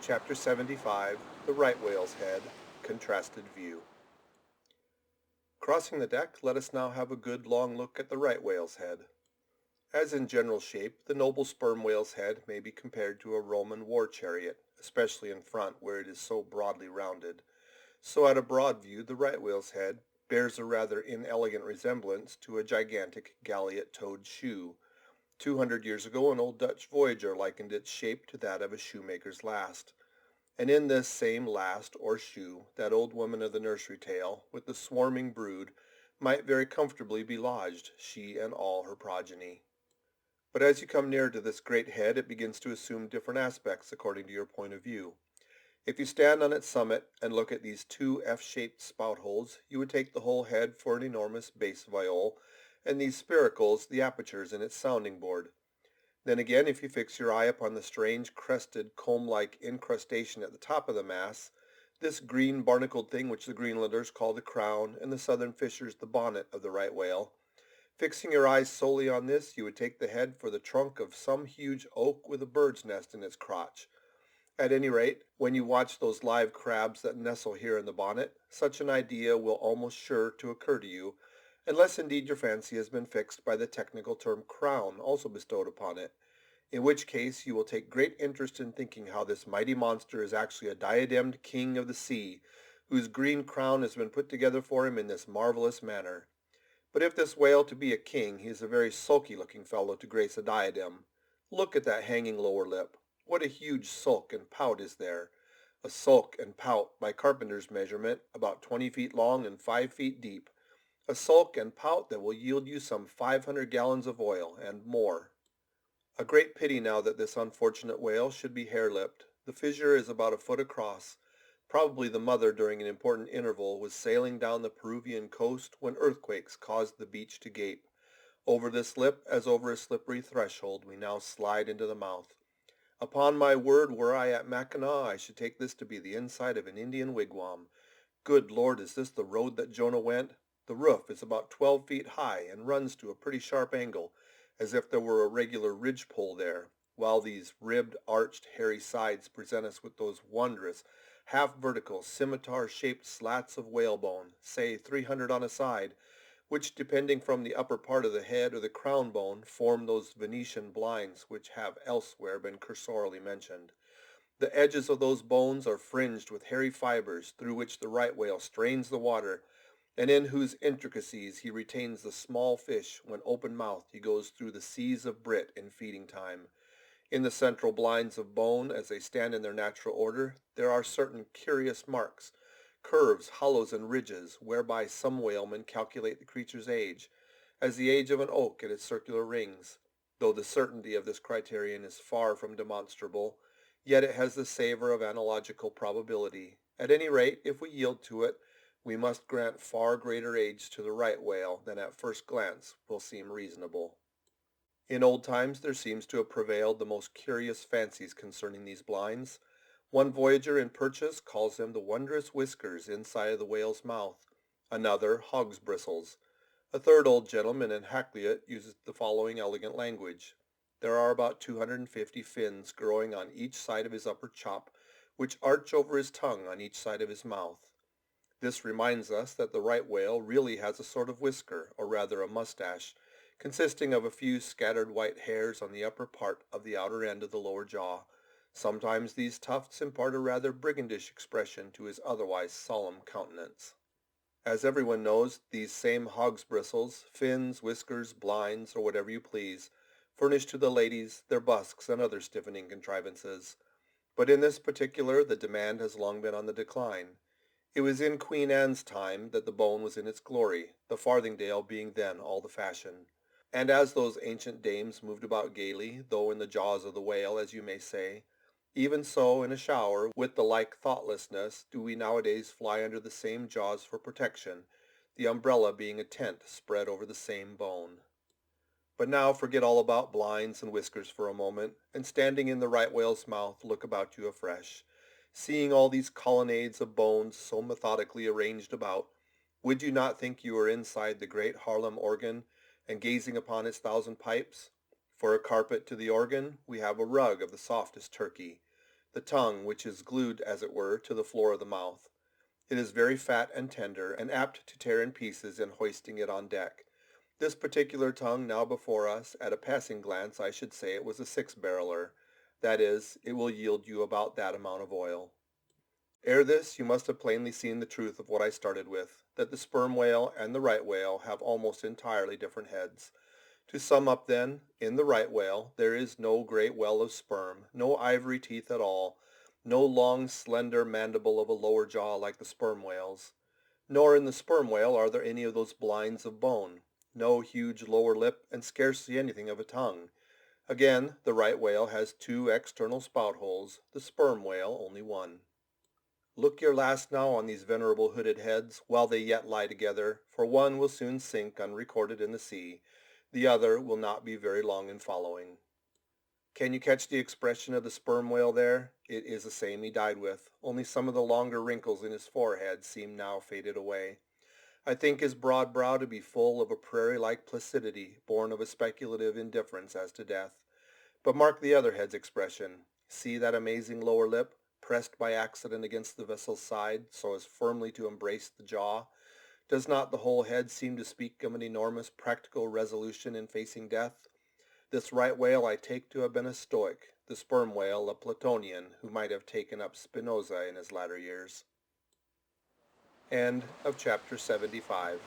Chapter 75, The Right Whale's Head, Contrasted View. Crossing the deck, let us now have a good long look at the right whale's head. As in general shape, the noble sperm whale's head may be compared to a Roman war chariot, especially in front where it is so broadly rounded. So at a broad view, the right whale's head bears a rather inelegant resemblance to a gigantic galliot-toed shoe. 200 years ago, an old Dutch voyager likened its shape to that of a shoemaker's last. And in this same last, or shoe, that old woman of the nursery tale, with the swarming brood, might very comfortably be lodged, she and all her progeny. But as you come nearer to this great head, it begins to assume different aspects according to your point of view. If you stand on its summit and look at these two F-shaped spout holes, you would take the whole head for an enormous bass viol, and these spiracles the apertures in its sounding board. Then again, if you fix your eye upon the strange crested comb-like incrustation at the top of the mass, this green barnacled thing which the Greenlanders call the crown and the southern fishers the bonnet of the right whale, fixing your eyes solely on this, you would take the head for the trunk of some huge oak with a bird's nest in its crotch. At any rate, when you watch those live crabs that nestle here in the bonnet, such an idea will almost sure to occur to you, unless indeed your fancy has been fixed by the technical term crown also bestowed upon it, in which case you will take great interest in thinking how this mighty monster is actually a diademed king of the sea, whose green crown has been put together for him in this marvelous manner. But if this whale to be a king, he is a very sulky-looking fellow to grace a diadem. Look at that hanging lower lip. What a huge sulk and pout is there! A sulk and pout, by carpenter's measurement, about 20 feet long and 5 feet deep. A sulk and pout that will yield you some 500 gallons of oil, and more. A great pity now that this unfortunate whale should be hare-lipped. The fissure is about a foot across. Probably the mother during an important interval was sailing down the Peruvian coast when earthquakes caused the beach to gape. Over this lip, as over a slippery threshold, we now slide into the mouth. Upon my word, were I at Mackinac, I should take this to be the inside of an Indian wigwam. Good Lord, is this the road that Jonah went? The roof is about 12 feet high and runs to a pretty sharp angle, as if there were a regular ridgepole there, while these ribbed, arched, hairy sides present us with those wondrous, half-vertical, scimitar-shaped slats of whalebone, say 300 on a side, which, depending from the upper part of the head or the crown bone, form those Venetian blinds which have elsewhere been cursorily mentioned. The edges of those bones are fringed with hairy fibers through which the right whale strains the water, and in whose intricacies he retains the small fish when open-mouthed he goes through the seas of brit in feeding time. In the central blinds of bone, as they stand in their natural order, there are certain curious marks, curves, hollows, and ridges, whereby some whalemen calculate the creature's age, as the age of an oak at its circular rings. Though the certainty of this criterion is far from demonstrable, yet it has the savor of analogical probability. At any rate, if we yield to it, we must grant far greater age to the right whale than at first glance will seem reasonable. In old times there seems to have prevailed the most curious fancies concerning these blinds. One voyager in Purchas calls them the wondrous whiskers inside of the whale's mouth, another hog's bristles. A third old gentleman in Hakluyt uses the following elegant language. There are about 250 fins growing on each side of his upper chop, which arch over his tongue on each side of his mouth. This reminds us that the right whale really has a sort of whisker, or rather a mustache, consisting of a few scattered white hairs on the upper part of the outer end of the lower jaw. Sometimes these tufts impart a rather brigandish expression to his otherwise solemn countenance. As everyone knows, these same hog's bristles, fins, whiskers, blinds, or whatever you please, furnish to the ladies their busks and other stiffening contrivances. But in this particular the demand has long been on the decline. It was in Queen Anne's time that the bone was in its glory, the farthingale being then all the fashion. And as those ancient dames moved about gaily, though in the jaws of the whale, as you may say, even so in a shower, with the like thoughtlessness, do we nowadays fly under the same jaws for protection, the umbrella being a tent spread over the same bone. But now forget all about blinds and whiskers for a moment, and standing in the right whale's mouth, look about you afresh. Seeing all these colonnades of bones so methodically arranged about, would you not think you were inside the great Haarlem organ, and gazing upon its 1,000 pipes? For a carpet to the organ, we have a rug of the softest Turkey. the tongue which is glued, as it were, to the floor of the mouth. It is very fat and tender, and apt to tear in pieces in hoisting it on deck. This particular tongue now before us, at a passing glance I should say it was a six-barreler. That is, it will yield you about that amount of oil. Ere this you must have plainly seen the truth of what I started with, that the sperm whale and the right whale have almost entirely different heads. To sum up then, in the right whale there is no great well of sperm, no ivory teeth at all, no long slender mandible of a lower jaw like the sperm whales. Nor in the sperm whale are there any of those blinds of bone, no huge lower lip, and scarcely anything of a tongue. Again, the right whale has two external spout holes, the sperm whale only one. Look your last now on these venerable hooded heads, while they yet lie together, for one will soon sink unrecorded in the sea, the other will not be very long in following. Can you catch the expression of the sperm whale there? It is the same he died with, only some of the longer wrinkles in his forehead seem now faded away. I think his broad brow to be full of a prairie-like placidity, born of a speculative indifference as to death. But mark the other head's expression. See that amazing lower lip, pressed by accident against the vessel's side so as firmly to embrace the jaw. Does not the whole head seem to speak of an enormous practical resolution in facing death? This right whale I take to have been a Stoic, the sperm whale a Platonian who might have taken up Spinoza in his latter years. End of chapter 75.